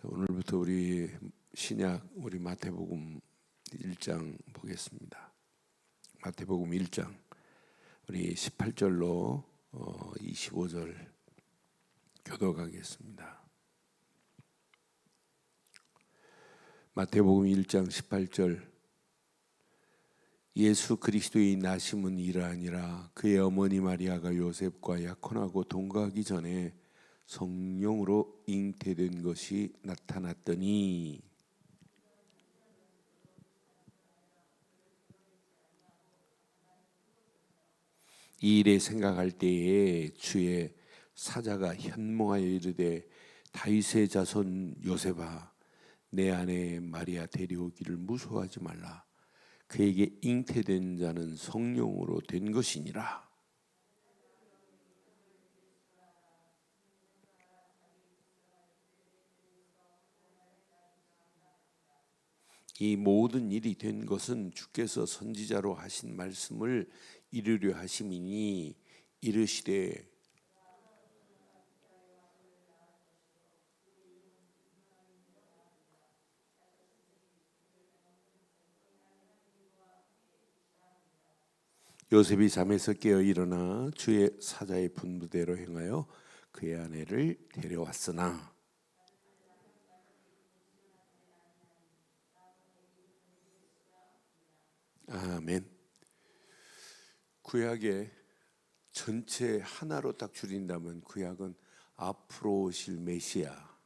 자, 오늘부터 우리 신약 우리 마태복음 1장 보겠습니다. 마태복음 1장 우리 18절로 25절 교독하겠습니다. 마태복음 1장 18절 예수 그리스도의 나심은 이러하니라. 그의 어머니 마리아가 요셉과 약혼하고 동거하기 전에 성령으로 잉태된 것이 나타났더니 이 일에 생각할 때에 주의 사자가 현몽하여 이르되 다윗의 자손 요셉아 내 아내 마리아 데려오기를 무서워하지 말라. 그에게 잉태된 자는 성령으로 된 것이니라. 이 모든 일이 된 것은 주께서 선지자로 하신 말씀을 이루려 하심이니 이르시되 요셉이 잠에서 깨어 일어나 주의 사자의 분부대로 행하여 그의 아내를 데려왔으나 아멘. 구약의 전체 하나로 딱 줄인다면 구약은 앞으로 오실 메시아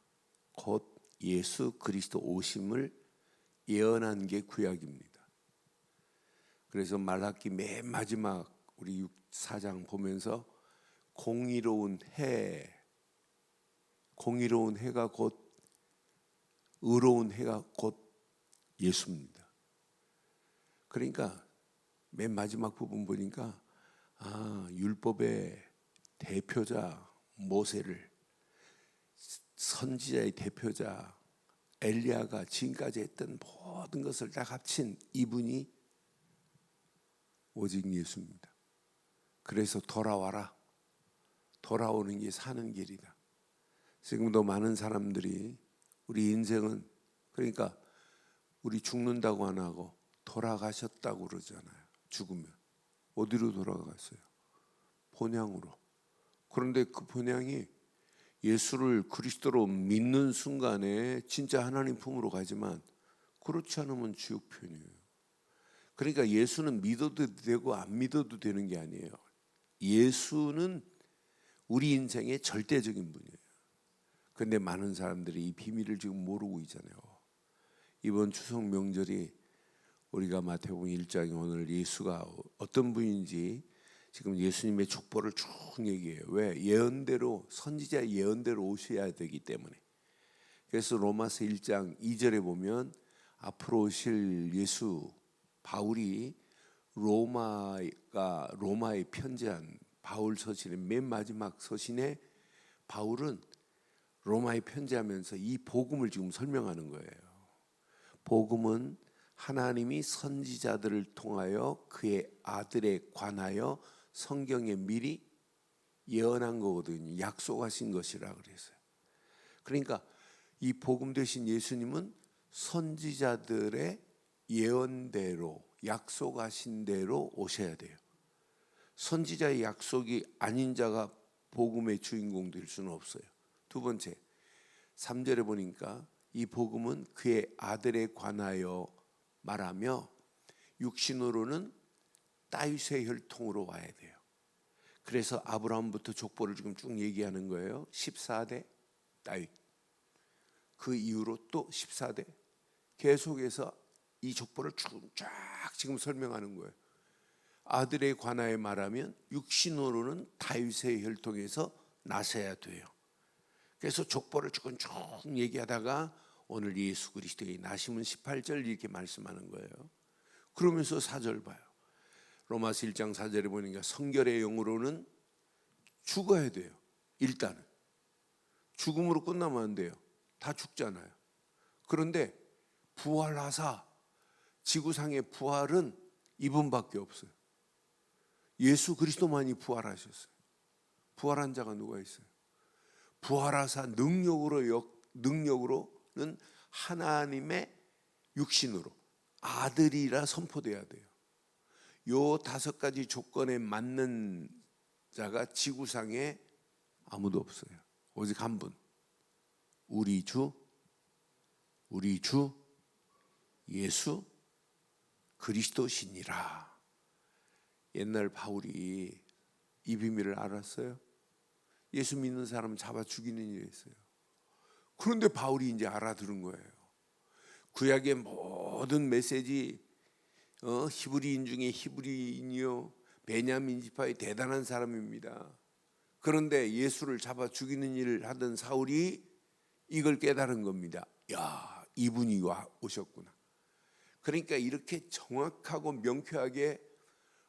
곧 예수 그리스도 오심을 예언한 게 구약입니다. 그래서 말라기 맨 마지막 우리 4장 보면서 공의로운 해가 곧 의로운 해가 곧 예수입니다. 그러니까 맨 마지막 부분 보니까 율법의 대표자 모세를 선지자의 대표자 엘리야가 지금까지 했던 모든 것을 다 합친 이분이 오직 예수입니다. 그래서 돌아와라. 돌아오는 게 사는 길이다. 지금도 많은 사람들이 우리 인생은 그러니까 우리 죽는다고 안 하고 돌아가셨다고 그러잖아요. 죽으면 어디로 돌아갔어요? 본향으로. 그런데 그 본향이 예수를 그리스도로 믿는 순간에 진짜 하나님 품으로 가지만 그렇지 않으면 지옥 편이에요. 그러니까 예수는 믿어도 되고 안 믿어도 되는 게 아니에요. 예수는 우리 인생의 절대적인 분이에요. 그런데 많은 사람들이 이 비밀을 지금 모르고 있잖아요. 이번 추석 명절이 우리가 마태복음 1장에 오늘 예수가 어떤 분인지 지금 예수님의 족보를 쭉 얘기해요. 왜? 예언대로 선지자의 예언대로 오셔야 되기 때문에. 그래서 로마서 1장 2절에 보면 앞으로 오실 예수 바울이 로마에 편지한 바울 서신의 맨 마지막 서신에 바울은 로마에 편지하면서 이 복음을 지금 설명하는 거예요. 복음은 하나님이 선지자들을 통하여 그의 아들에 관하여 성경에 미리 예언한 거거든요. 약속하신 것이라 그랬어요. 그러니까 이 복음 되신 예수님은 선지자들의 예언대로 약속하신 대로 오셔야 돼요. 선지자의 약속이 아닌 자가 복음의 주인공 될 수는 없어요. 두 번째, 3절에 보니까 이 복음은 그의 아들에 관하여 말하며 육신으로는 다윗의 혈통으로 와야 돼요. 그래서 아브라함부터 족보를 지금 쭉 얘기하는 거예요. 14대 다윗. 그 이후로 또 14대. 계속해서 이 족보를 쫙 지금 설명하는 거예요. 아들에 관하여 말하면 육신으로는 다윗의 혈통에서 나셔야 돼요. 그래서 족보를 쭉 얘기하다가 오늘 예수 그리스도의 나심은 18절 이렇게 말씀하는 거예요. 그러면서 4절 봐요. 로마서 1장 4절에 보니까 성결의 영으로는 죽어야 돼요. 일단은 죽음으로 끝나면 안 돼요. 다 죽잖아요. 그런데 부활하사 지구상의 부활은 이분밖에 없어요. 예수 그리스도만이 부활하셨어요. 부활한 자가 누가 있어요? 부활하사 능력으로 하나님의 육신으로 아들이라 선포돼야 돼요. 요 5가지 조건에 맞는 자가 지구상에 아무도 없어요. 오직 한 분, 우리 주 예수 그리스도시니라. 옛날 바울이 이 비밀을 알았어요. 예수 믿는 사람 잡아 죽이는 일이 있어요. 그런데 바울이 이제 알아들은 거예요. 구약의 모든 메시지, 히브리인 중에 히브리인이요 베냐민 지파의 대단한 사람입니다. 그런데 예수를 잡아 죽이는 일을 하던 사울이 이걸 깨달은 겁니다. 야, 이분이 오셨구나. 그러니까 이렇게 정확하고 명쾌하게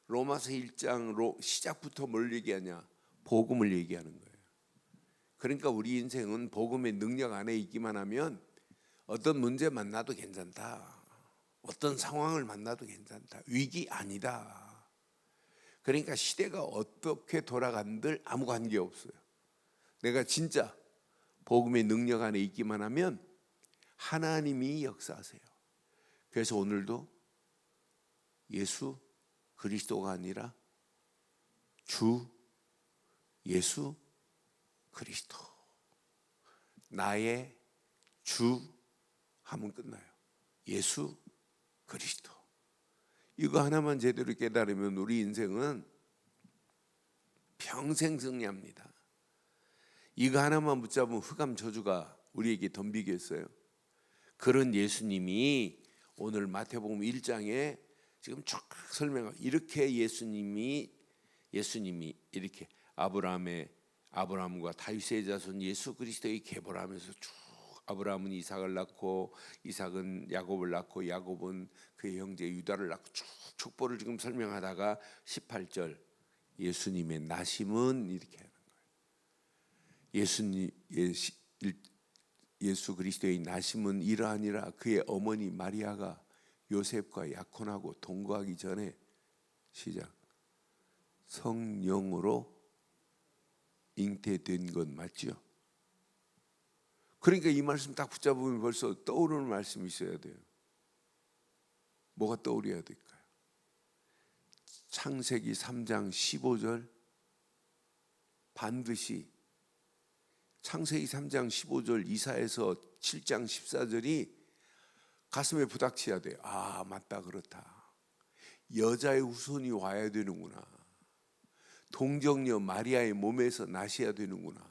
로마서 1장 시작부터 뭘 얘기하냐? 복음을 얘기하는 거예요. 그러니까 우리 인생은 복음의 능력 안에 있기만 하면 어떤 문제 만나도 괜찮다. 어떤 상황을 만나도 괜찮다. 위기 아니다. 그러니까 시대가 어떻게 돌아간들 아무 관계 없어요. 내가 진짜 복음의 능력 안에 있기만 하면 하나님이 역사하세요. 그래서 오늘도 예수 그리스도가 아니라 주 예수 그리스도, 나의 주 하면 끝나요. 예수 그리스도. 이거 하나만 제대로 깨달으면 우리 인생은 평생 승리합니다. 이거 하나만 붙잡으면 흑암 저주가 우리에게 덤비겠어요. 그런 예수님이 오늘 마태복음 1장에 지금 쭉 설명하고, 이렇게 예수님이 이렇게 아브라함과 다윗의 자손 예수 그리스도의 계보를 하면서 쭉, 아브라함은 이삭을 낳고 이삭은 야곱을 낳고 야곱은 그의 형제 유다를 낳고 쭉 족보를 지금 설명하다가 18절 예수님의 나심은 이렇게 하는 거예요. 예수 그리스도의 나심은 이러하니라. 그의 어머니 마리아가 요셉과 약혼하고 동거하기 전에 시작 성령으로 잉태된 것 맞죠? 그러니까 이 말씀 딱 붙잡으면 벌써 떠오르는 말씀이 있어야 돼요. 뭐가 떠오르어야 될까요? 창세기 3장 15절 반드시 창세기 3장 15절 이사야서 7장 14절이 가슴에 부닥쳐야 돼요. 아, 맞다, 그렇다. 여자의 후손이 와야 되는구나. 동정녀 마리아의 몸에서 나셔야 되는구나.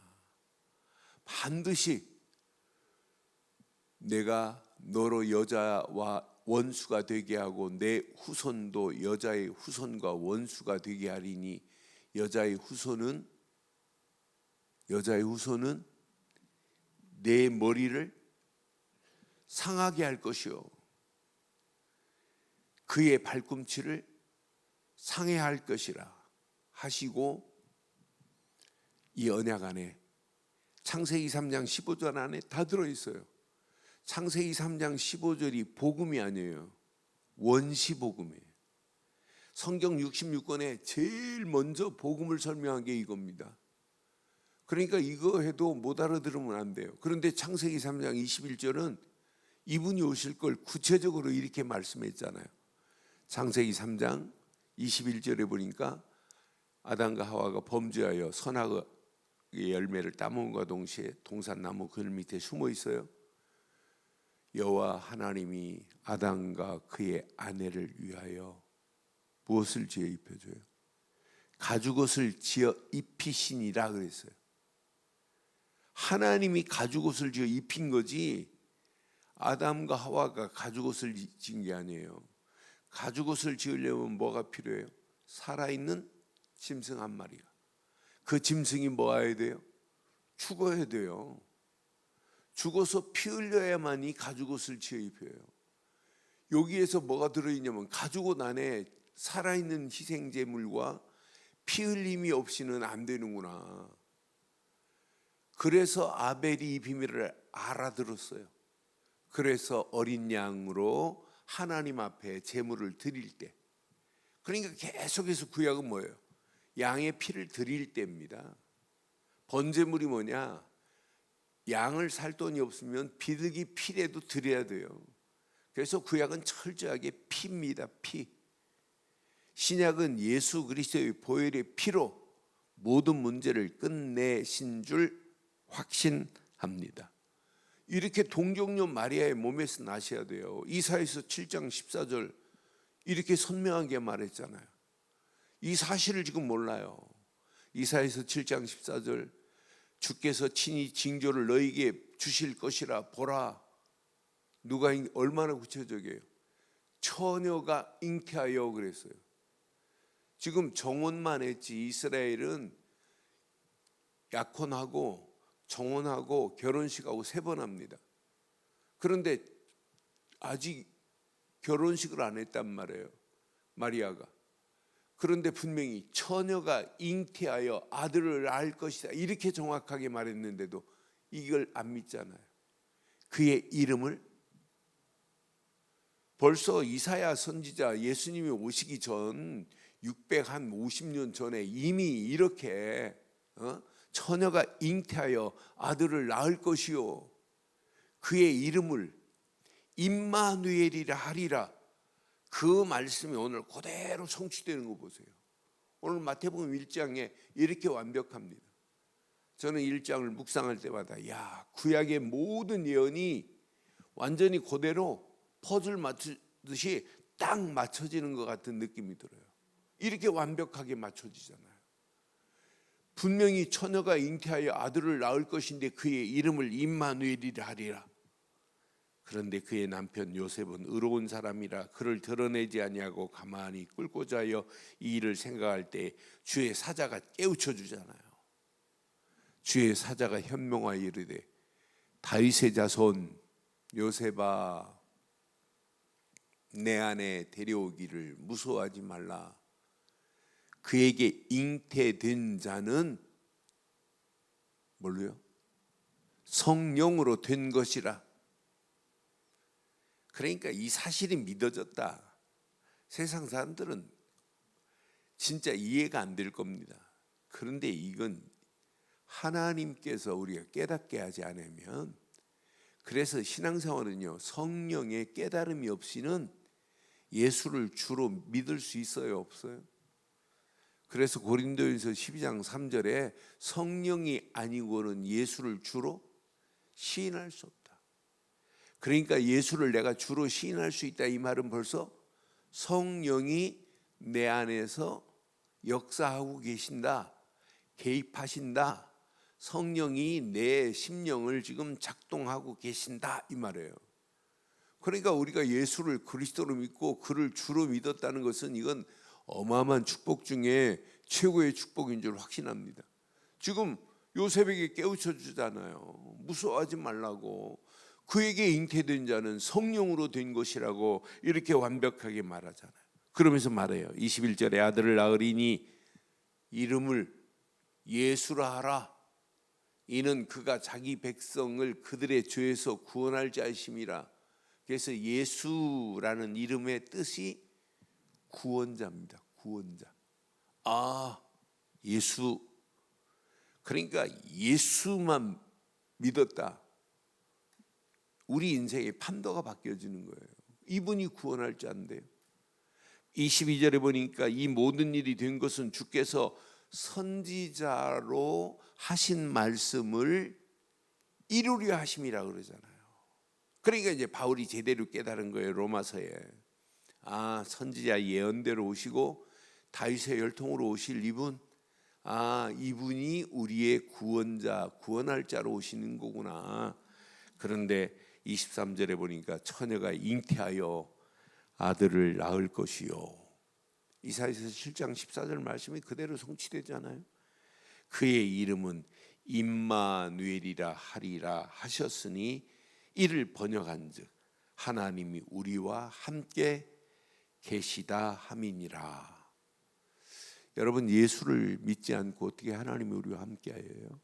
반드시 내가 너로 여자와 원수가 되게 하고 내 후손도 여자의 후손과 원수가 되게 하리니 여자의 후손은 내 머리를 상하게 할 것이요 그의 발꿈치를 상해할 것이라 하시고, 이 언약 안에 창세기 3장 15절 안에 다 들어있어요. 창세기 3장 15절이 복음이 아니에요. 원시복음이에요. 성경 66권에 제일 먼저 복음을 설명한 게 이겁니다. 그러니까 이거 해도 못 알아들으면 안 돼요. 그런데 창세기 3장 21절은 이분이 오실 걸 구체적으로 이렇게 말씀했잖아요. 창세기 3장 21절에 보니까 아담과 하와가 범죄하여 선악의 열매를 따먹음과 동시에 동산나무 그늘 밑에 숨어 있어요. 여호와 하나님이 아담과 그의 아내를 위하여 무엇을 지어 입혀줘요? 가죽옷을 지어 입히시니라 그랬어요. 하나님이 가죽옷을 지어 입힌 거지 아담과 하와가 가죽옷을 지은 게 아니에요. 가죽옷을 지으려면 뭐가 필요해요? 살아있는 짐승 한 마리가. 그 짐승이 뭐 해야 돼요? 죽어야 돼요. 죽어서 피 흘려야만이 가죽옷을 지어 입혀요. 여기에서 뭐가 들어있냐면 가죽옷 안에 살아있는 희생제물과 피 흘림이 없이는 안 되는구나. 그래서 아벨이 이 비밀을 알아들었어요. 그래서 어린 양으로 하나님 앞에 제물을 드릴 때, 그러니까 계속해서 구약은 뭐예요? 양의 피를 드릴 때입니다. 번제물이 뭐냐? 양을 살 돈이 없으면 비둘기 피라도 드려야 돼요. 그래서 구약은 철저하게 피입니다. 피. 신약은 예수 그리스도의 보혈의 피로 모든 문제를 끝내신 줄 확신합니다. 이렇게 동정녀 마리아의 몸에서 나셔야 돼요. 이사야서 7장 14절 이렇게 선명하게 말했잖아요. 이 사실을 지금 몰라요. 이사야서 7장 14절 주께서 친히 징조를 너에게 주실 것이라 보라. 누가 얼마나 구체적이에요. 처녀가 잉태하여 그랬어요. 지금 정혼만 했지 이스라엘은 약혼하고 정혼하고 결혼식하고 3번 합니다. 그런데 아직 결혼식을 안 했단 말이에요, 마리아가. 그런데 분명히 처녀가 잉태하여 아들을 낳을 것이다 이렇게 정확하게 말했는데도 이걸 안 믿잖아요. 그의 이름을 벌써 이사야 선지자 예수님이 오시기 전 650년 전에 이미 이렇게 처녀가 잉태하여 아들을 낳을 것이요 그의 이름을 임마누엘이라 하리라. 그 말씀이 오늘 그대로 성취되는 거 보세요. 오늘 마태복음 1장에 이렇게 완벽합니다. 저는 1장을 묵상할 때마다 구약의 모든 예언이 완전히 그대로 퍼즐 맞추듯이 딱 맞춰지는 것 같은 느낌이 들어요. 이렇게 완벽하게 맞춰지잖아요. 분명히 처녀가 잉태하여 아들을 낳을 것인데 그의 이름을 임마누엘이라 하리라. 그런데 그의 남편 요셉은 의로운 사람이라 그를 드러내지 아니하고 가만히 꿀고자 하여 이 일을 생각할 때 주의 사자가 깨우쳐 주잖아요. 주의 사자가 현명하여 이르되 다윗의 자손 요셉아 내 안에 데려오기를 무서워하지 말라. 그에게 잉태된 자는 뭘로요? 성령으로 된 것이라. 그러니까 이 사실이 믿어졌다. 세상 사람들은 진짜 이해가 안 될 겁니다. 그런데 이건 하나님께서 우리가 깨닫게 하지 않으면, 그래서 신앙생활은요, 성령의 깨달음이 없이는 예수를 주로 믿을 수 있어요, 없어요? 그래서 고린도전서 12장 3절에 성령이 아니고는 예수를 주로 시인할 수 없다. 그러니까 예수를 내가 주로 시인할 수 있다, 이 말은 벌써 성령이 내 안에서 역사하고 계신다, 개입하신다, 성령이 내 심령을 지금 작동하고 계신다, 이 말이에요. 그러니까 우리가 예수를 그리스도로 믿고 그를 주로 믿었다는 것은 이건 어마어마한 축복 중에 최고의 축복인 줄 확신합니다. 지금 요셉에게 깨우쳐 주잖아요. 무서워하지 말라고. 그에게 잉태된 자는 성령으로 된 것이라고 이렇게 완벽하게 말하잖아요. 그러면서 말해요. 21절에 아들을 낳으리니 이름을 예수라 하라. 이는 그가 자기 백성을 그들의 죄에서 구원할 자이심이라. 그래서 예수라는 이름의 뜻이 구원자입니다. 구원자. 예수. 그러니까 예수만 믿었다, 우리 인생의 판도가 바뀌어지는 거예요. 이분이 구원할 자인데요. 22절에 보니까 이 모든 일이 된 것은 주께서 선지자로 하신 말씀을 이루려 하심이라 그러잖아요. 그러니까 이제 바울이 제대로 깨달은 거예요. 로마서에 선지자 예언대로 오시고 다윗의 혈통으로 오실 이분, 이분이 우리의 구원자, 구원할 자로 오시는 거구나. 그런데 23절에 보니까 처녀가 잉태하여 아들을 낳을 것이요. 이사야서 7장 14절 말씀이 그대로 성취되잖아요. 그의 이름은 임마누엘이라 하리라 하셨으니 이를 번역한즉 하나님이 우리와 함께 계시다 함이니라. 여러분, 예수를 믿지 않고 어떻게 하나님이 우리와 함께 해요?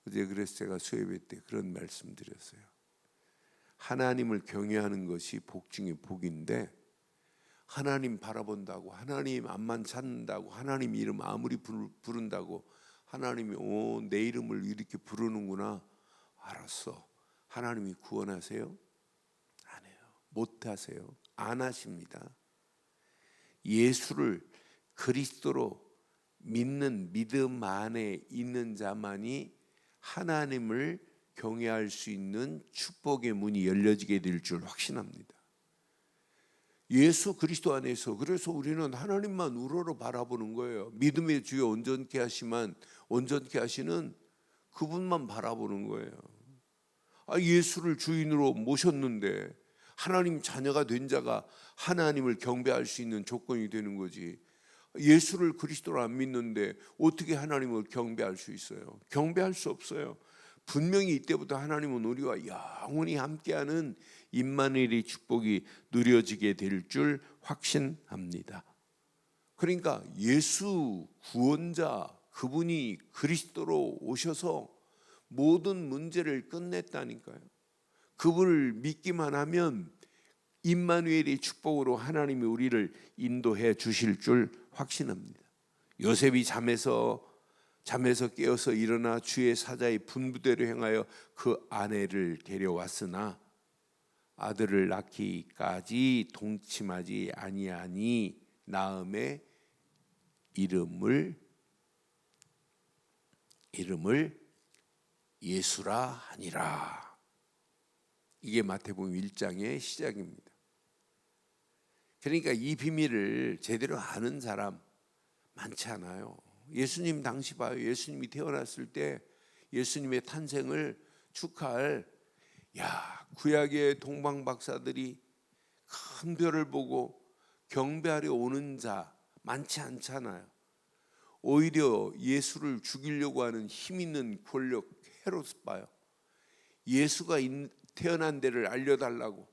어제 그래서 제가 수요예배 때 그런 말씀 드렸어요. 하나님을 경외하는 것이 복 중에 복인데, 하나님 바라본다고, 하나님 앞만 찾는다고, 하나님 이름 아무리 부른다고 하나님이 내 이름을 이렇게 부르는구나, 알았어. 하나님이 구원하세요? 안 해요. 못 하세요. 안 하십니다. 예수를 그리스도로 믿는 믿음 안에 있는 자만이 하나님을 경외할 수 있는 축복의 문이 열려지게 될 줄 확신합니다. 예수 그리스도 안에서 그래서 우리는 하나님만 우러러 바라보는 거예요. 믿음의 주여 온전케 하시는 그분만 바라보는 거예요. 예수를 주인으로 모셨는데 하나님 자녀가 된 자가 하나님을 경배할 수 있는 조건이 되는 거지. 예수를 그리스도로 안 믿는데 어떻게 하나님을 경배할 수 있어요? 경배할 수 없어요. 분명히 이때부터 하나님은 우리와 영원히 함께하는 임마누엘의 축복이 누려지게 될 줄 확신합니다. 그러니까 예수 구원자 그분이 그리스도로 오셔서 모든 문제를 끝냈다니까요. 그분을 믿기만 하면 임마누엘의 축복으로 하나님이 우리를 인도해 주실 줄 확신합니다. 요셉이 잠에서 깨어서 일어나 주의 사자의 분부대로 행하여 그 아내를 데려왔으나 아들을 낳기까지 동침하지 아니하니 나음의 이름을 예수라 하니라. 이게 마태복음 1장의 시작입니다. 그러니까 이 비밀을 제대로 아는 사람 많지 않아요. 예수님 당시 봐요. 예수님이 태어났을 때 예수님의 탄생을 축하할 구약의 동방 박사들이 큰 별을 보고 경배하려 오는 자 많지 않잖아요. 오히려 예수를 죽이려고 하는 힘 있는 권력 헤롯 봐요. 예수가 태어난 데를 알려달라고.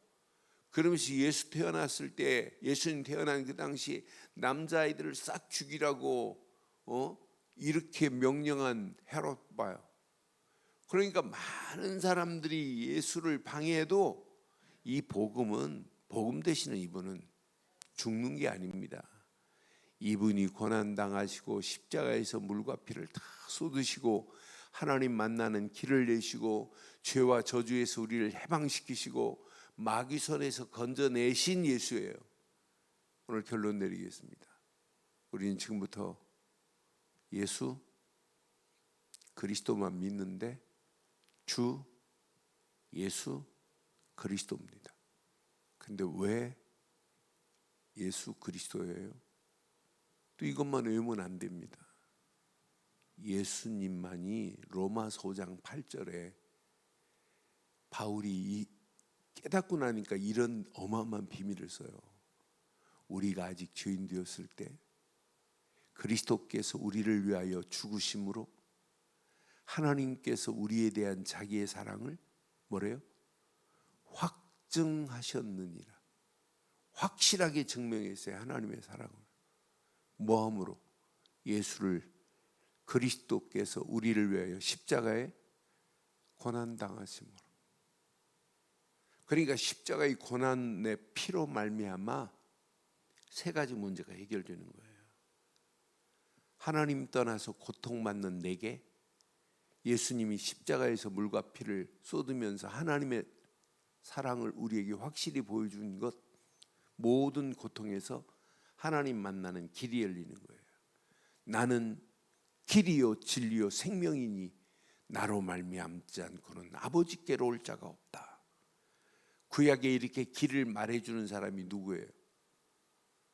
그러면서 예수 태어났을 때 예수님 태어난 그 당시 남자아이들을 싹 죽이라고 이렇게 명령한 헤롯 봐요. 그러니까 많은 사람들이 예수를 방해해도 이 복음 되시는 이분은 죽는 게 아닙니다. 이분이 고난당하시고 십자가에서 물과 피를 다 쏟으시고 하나님 만나는 길을 내시고 죄와 저주에서 우리를 해방시키시고 마귀선에서 건져내신 예수예요. 오늘 결론 내리겠습니다. 우리는 지금부터 예수 그리스도만 믿는데 주 예수 그리스도입니다. 근데 왜 예수 그리스도예요? 또 이것만 외우면 안 됩니다. 예수님만이 로마서 5장 8절에 바울이 깨닫고 나니까 이런 어마어마한 비밀을 써요. 우리가 아직 죄인 되었을 때 그리스도께서 우리를 위하여 죽으심으로 하나님께서 우리에 대한 자기의 사랑을 뭐래요? 확증하셨느니라. 확실하게 증명했어요. 하나님의 사랑을. 뭐함으로? 예수를 그리스도께서 우리를 위하여 십자가에 고난당하심으로. 그러니까 십자가의 고난의 피로 말미암아 세 가지 문제가 해결되는 거예요. 하나님 떠나서 고통받는 내게 예수님이 십자가에서 물과 피를 쏟으면서 하나님의 사랑을 우리에게 확실히 보여준 것, 모든 고통에서 하나님 만나는 길이 열리는 거예요. 나는 길이요 진리요 생명이니 나로 말미암지 않고는 아버지께로 올 자가 없다. 구약에 이렇게 길을 말해주는 사람이 누구예요?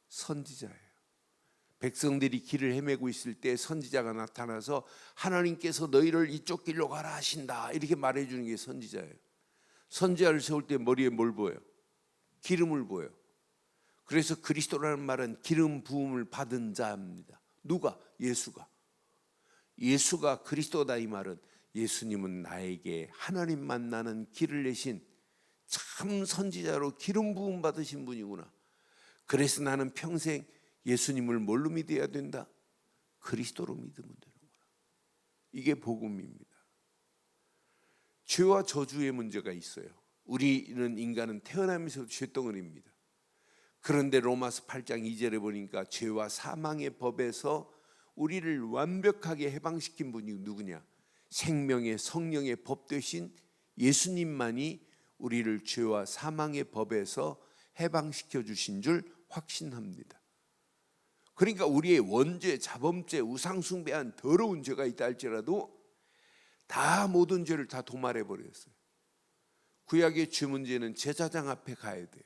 선지자예요. 백성들이 길을 헤매고 있을 때 선지자가 나타나서 하나님께서 너희를 이쪽 길로 가라 하신다 이렇게 말해주는 게 선지자예요. 선지자를 세울 때 머리에 뭘 보여요? 기름을 보여요. 그래서 그리스도라는 말은 기름 부음을 받은 자입니다. 누가? 예수가 그리스도다. 이 말은 예수님은 나에게 하나님 만나는 길을 내신 참 선지자로 기름 부음 받으신 분이구나. 그래서 나는 평생 예수님을 뭘로 믿어야 된다? 그리스도로 믿으면 되는구나. 이게 복음입니다. 죄와 저주의 문제가 있어요. 우리는 인간은 태어나면서 죄덩어리입니다. 그런데 로마서 8장 2절에 보니까 죄와 사망의 법에서 우리를 완벽하게 해방시킨 분이 누구냐? 생명의 성령의 법 되신 예수님만이 우리를 죄와 사망의 법에서 해방시켜 주신 줄 확신합니다. 그러니까 우리의 원죄, 자범죄, 우상숭배한 더러운 죄가 있다 할지라도 다 모든 죄를 다 도말해 버렸어요. 구약의 죄 문제는 제사장 앞에 가야 돼요.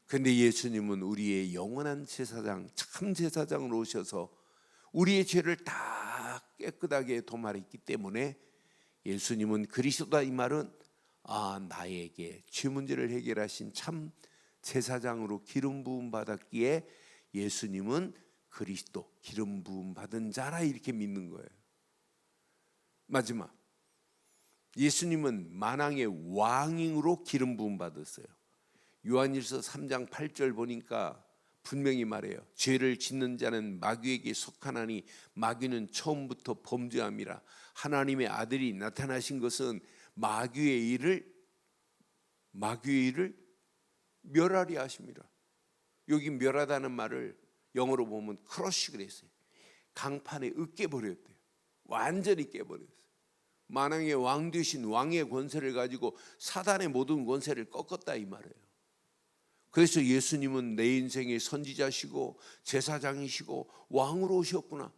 그런데 예수님은 우리의 영원한 제사장, 참 제사장으로 오셔서 우리의 죄를 다 깨끗하게 도말했기 때문에 예수님은 그리스도다. 이 말은 나에게 죄 문제를 해결하신 참 제사장으로 기름 부음 받았기에 예수님은 그리스도, 기름 부음 받은 자라, 이렇게 믿는 거예요. 마지막, 예수님은 만왕의 왕으로 기름 부음 받았어요. 요한일서 3장 8절 보니까 분명히 말해요. 죄를 짓는 자는 마귀에게 속하나니 마귀는 처음부터 범죄함이라. 하나님의 아들이 나타나신 것은 마귀의 일을 멸하리 하십니다. 여기 멸하다는 말을 영어로 보면 크러쉬 그랬어요. 강판에 으깨버렸대요. 완전히 깨버렸어요. 만왕의 왕 되신 왕의 권세를 가지고 사단의 모든 권세를 꺾었다, 이 말이에요. 그래서 예수님은 내 인생의 선지자시고 제사장이시고 왕으로 오셨구나.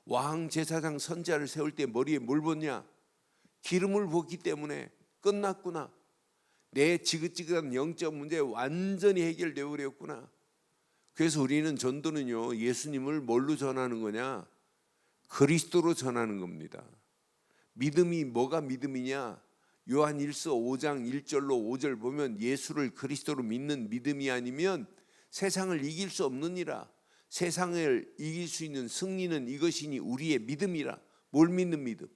왕, 제사장, 선지자를 세울 때 머리에 뭘 붓냐? 기름을 붓기 때문에 끝났구나. 내 지긋지긋한 영적 문제 완전히 해결되어 버렸구나. 그래서 우리는 전도는요, 예수님을 뭘로 전하는 거냐? 그리스도로 전하는 겁니다. 믿음이 뭐가 믿음이냐? 요한일서 5장 1절로 5절 보면 예수를 그리스도로 믿는 믿음이 아니면 세상을 이길 수 없느니라. 세상을 이길 수 있는 승리는 이것이니 우리의 믿음이라. 뭘 믿는 믿음?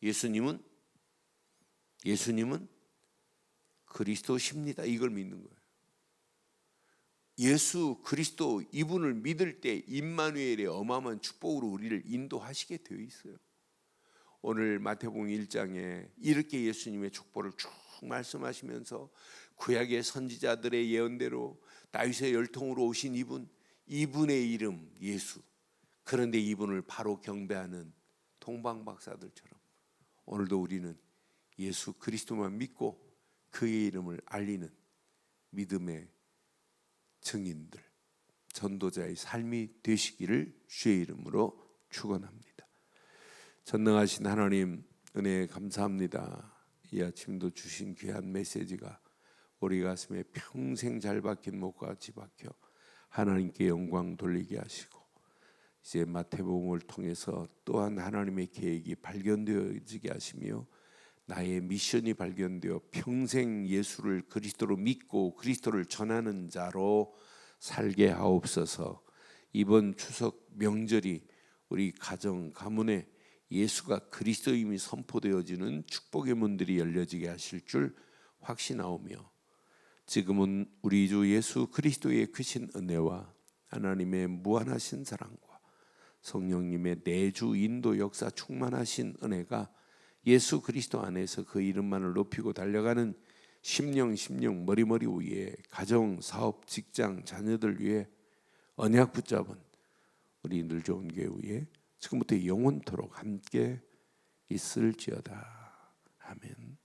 예수님은 그리스도십니다. 이걸 믿는 거예요. 예수 그리스도, 이분을 믿을 때 임마누엘의 어마어마한 축복으로 우리를 인도하시게 되어 있어요. 오늘 마태복음 1장에 이렇게 예수님의 축복을 쭉 말씀하시면서 구약의 선지자들의 예언대로 다윗의 열통으로 오신 이분의 이름 예수, 그런데 이분을 바로 경배하는 동방박사들처럼 오늘도 우리는 예수 그리스도만 믿고 그의 이름을 알리는 믿음의 증인들, 전도자의 삶이 되시기를 주의 이름으로 축원합니다. 전능하신 하나님, 은혜 감사합니다. 이 아침도 주신 귀한 메시지가 우리 가슴에 평생 잘 박힌 목같이 박혀 하나님께 영광 돌리게 하시고, 이제 마태복음을 통해서 또한 하나님의 계획이 발견되어지게 하시며 나의 미션이 발견되어 평생 예수를 그리스도로 믿고 그리스도를 전하는 자로 살게 하옵소서. 이번 추석 명절이 우리 가정 가문에 예수가 그리스도임이 선포되어지는 축복의 문들이 열려지게 하실 줄 확신하오며, 지금은 우리 주 예수 그리스도의 크신 은혜와 하나님의 무한하신 사랑과 성령님의 내주 인도 역사 충만하신 은혜가 예수 그리스도 안에서 그 이름만을 높이고 달려가는 심령 머리머리 위에 가정, 사업, 직장, 자녀들 위해 언약 붙잡은 우리 늘 좋은 교회 위에 지금부터 영원토록 함께 있을지어다. 아멘.